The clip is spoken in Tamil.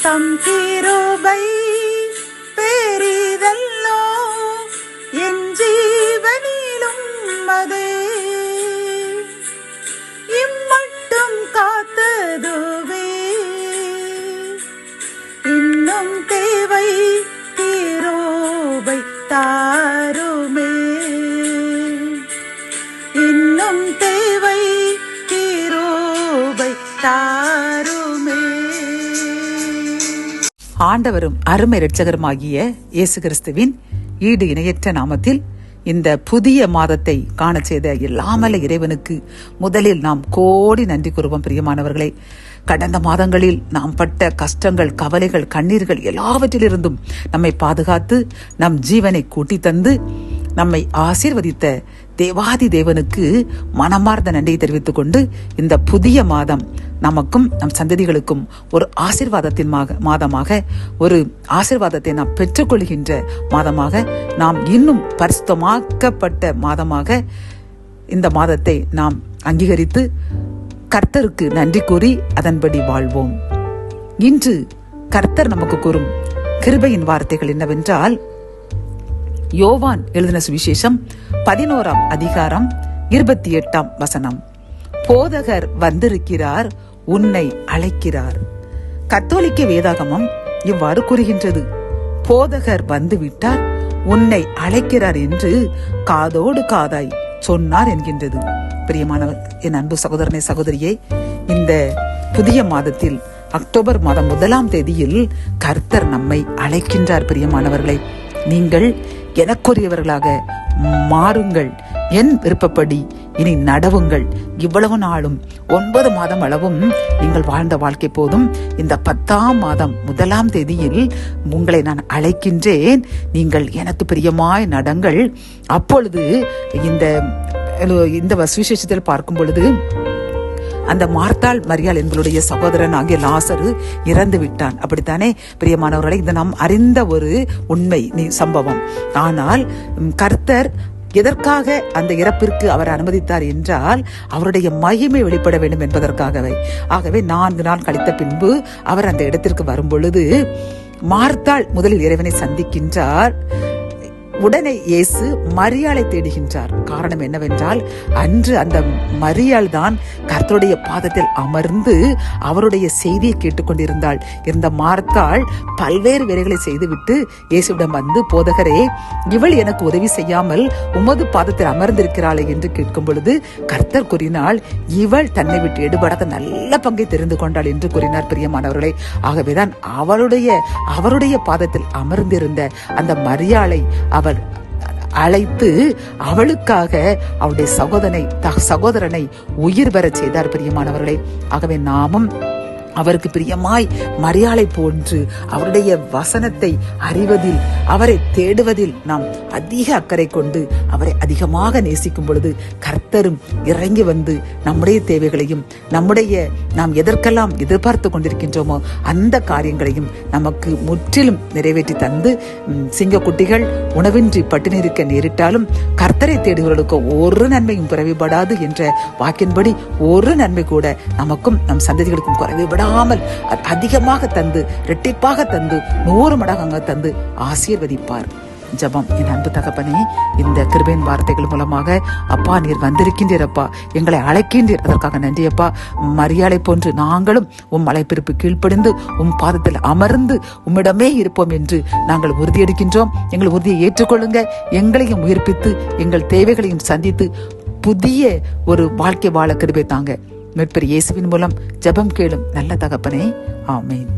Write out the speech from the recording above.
தம் கிருபை பெரிதல்லோ என் ஜீவனிலும் அதே இம்மட்டும் காத்ததுவே இன்னும் தேவை கிருபை தாருமே இன்னும் தேவை கிருபை தாருமே. ஆண்டவரும் அருமை இரட்சகருமாகிய இயேசு கிறிஸ்துவின் ஈடு இணையற்ற நாமத்தில் இந்த புதிய மாதத்தை காண செய்த எல்லாமல்ல இறைவனுக்கு முதலில் நாம் கோடி நன்றி கூறுவோம். பிரியமானவர்களே, கடந்த மாதங்களில் நாம் பட்ட கஷ்டங்கள், கவலைகள், கண்ணீர்கள் எல்லாவற்றிலிருந்தும் நம்மை பாதுகாத்து நம் ஜீவனை கூட்டி தந்து நம்மை ஆசீர்வதித்த தேவாதி தேவனுக்கு மனமார்ந்த நன்றியை தெரிவித்துக் கொண்டு இந்த புதிய மாதம் நமக்கும் நம் சந்ததிகளுக்கும் ஒரு ஆசீர்வாதத்தின் மாதமாக, ஒரு ஆசீர்வாதத்தை நாம் பெற்றுக்கொள்கின்ற மாதமாக, நாம் இன்னும் பரிசுத்தமாக்கப்பட்ட மாதமாக இந்த மாதத்தை நாம் அங்கீகரித்து கர்த்தருக்கு நன்றி கூறி அதன்படி வாழ்வோம். இன்று கர்த்தர் நமக்கு கூறும் கிருபையின் வார்த்தைகள் என்னவென்றால், யோவான் எழுதின சுவிசேஷம் 11ஆம் அதிகாரம் 28ஆம் வசனம். போதகர் வந்திருக்கிறார், உன்னை அழைக்கிறார். கத்தோலிக்க வேதாகமம் இவ்வாறு கூறுகின்றது. போதகர் வந்துவிட்டார், உன்னை அழைக்கிறார் என்று காதோடு காதாய் சொன்னார் என்கின்றது. பிரியமானவர், என் அன்பு சகோதரனே, சகோதரியே, இந்த புதிய மாதத்தில் அக்டோபர் மாதம் 1ஆம் தேதியில் கர்த்தர் நம்மை அழைக்கின்றார். பிரியமானவர்களை, நீங்கள் எனக்குரியவர்களாக மாறுங்கள், என் விருப்பப்படி இனி நடவுங்கள். இவ்வளவு நாளும் 9 மாதம் அளவும் நீங்கள் வாழ்ந்த வாழ்க்கை போதும். இந்த 10ஆம் மாதம் 1ஆம் தேதியில் உங்களை நான் அழைக்கின்றேன். நீங்கள் எனக்கு பிரியமாய் நடங்கள். அப்பொழுது இந்த சுவிசேஷத்தில் பார்க்கும் பொழுது அந்த மார்த்தாள் மரியாள் எங்களுடைய சகோதரன் ஆகிய லாசரு இறந்து விட்டான். அப்படித்தானே பிரியமானவர்களை, இது நாம் அறிந்த ஒரு உண்மை சம்பவம். ஆனால் கர்த்தர் எதற்காக அந்த இறப்பிற்கு அவர் அனுமதித்தார் என்றால், அவருடைய மகிமை வெளிப்பட வேண்டும் என்பதற்காகவே. ஆகவே 4 நாள் கழித்த பின்பு அவர் அந்த இடத்திற்கு வரும் பொழுது மார்த்தாள் முதலில் இறைவனை சந்திக்கின்றார். உடனே இயேசு மரியாளை தேடுகின்றார். காரணம் என்னவென்றால், அன்று அந்த மரியாள் தான் கர்த்தருடைய பாதத்தில் அமர்ந்து அவருடைய செய்தியை கேட்டுக்கொண்டிருந்தாள். இருந்த மார்த்தாள் பல்வேறு வேலைகளை செய்துவிட்டு இயேசுவிடம் வந்து, போதகரே, இவள் எனக்கு உதவி செய்யாமல் உமது பாதத்தில் அமர்ந்திருக்கிறாளே என்று கேட்கும் பொழுது கர்த்தர் கூறினாள், இவள் தன்னை விட்டு எடுபடாத நல்ல பங்கை தெரிந்து கொண்டாள் என்று கூறினார். பிரியமானவர்களே, ஆகவேதான் அவருடைய பாதத்தில் அமர்ந்திருந்த அந்த மரியாளை அவர் அழைத்து அவளுக்காக அவளுடைய சகோதரனை உயிர் பெறச் செய்தார். பிரியமானவர்களே, ஆகவே நாமும் அவருக்கு பிரியமாய் மரியாளை போன்று அவருடைய வசனத்தை அறிவதில், அவரை தேடுவதில் நாம் அதிக அக்கறை கொண்டு அவரை அதிகமாக நேசிக்கும் பொழுது கர்த்தரும் இறங்கி வந்து நம்முடைய தேவைகளையும் நாம் எதற்கெல்லாம் எதிர்பார்த்து கொண்டிருக்கின்றோமோ அந்த காரியங்களையும் நமக்கு முற்றிலும் நிறைவேற்றி தந்து, சிங்கக்குட்டிகள் உணவின்றி பட்டினி இருக்க நேரிட்டாலும் கர்த்தரை தேடுகிறவர்களுக்கு ஒரு நன்மையும் குறைவுபடாது என்ற வாக்கின்படி ஒரு நன்மை கூட நமக்கும் நம் சந்ததிகளுக்கும் குறைவுபடாது அதிகமாக தந்து, இரட்டிப்பாக தந்து, 100 மடங்காக தந்து ஆசீர்வதிப்பார். ஜெபம். என் அன்பு தகப்பனே, இந்த கிருபையின் வார்த்தைகள் மூலமாக அப்பா, நீர் வந்திருக்கின்றீரப்பா, எங்களை அழைக்கின்றீர், அதற்காக நன்றி அப்பா. மரியாளை போன்று நாங்களும் உம் அழைப்பிற்கு கீழ்ப்படிந்து உம் பாதத்தில் அமர்ந்து உம்மிடமே இருப்போம் என்று நாங்கள் உறுதியெடுக்கின்றோம். எங்கள் உறுதியை ஏற்றுக்கொள்ளுங்க. எங்களையும் உயிர்ப்பித்து எங்கள் தேவைகளையும் சந்தித்து புதிய ஒரு வாழ்க்கை வாழ கிருபை தாங்க. மீட்பர் இயேசுவின் மூலம் ஜெபம் கேளும் நல்ல தகப்பனே, ஆமென்.